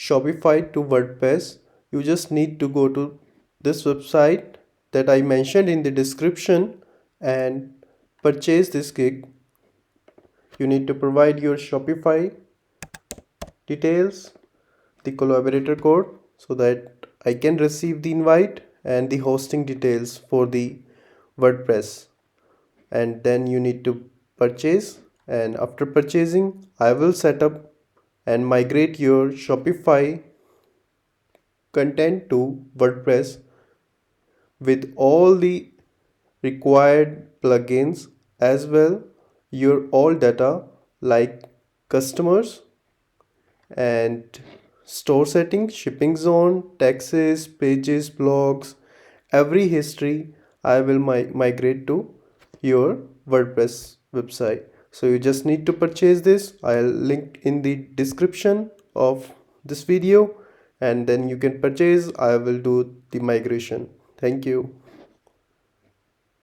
Shopify to WordPress, you just need to go to this website that I mentioned in the description and purchase this gig. You need to provide your Shopify details, the collaborator code, so that I can receive the invite, and the hosting details for the WordPress. And then you need to purchase, and after purchasing I will set up and migrate your Shopify content to WordPress with all the required plugins, as well your all data like customers and store settings, shipping zone, taxes, pages, blogs, every history I will migrate to your WordPress website. So you just need to purchase this. I'll link in the description of this video, and then you can purchase. I will do the migration. Thank you.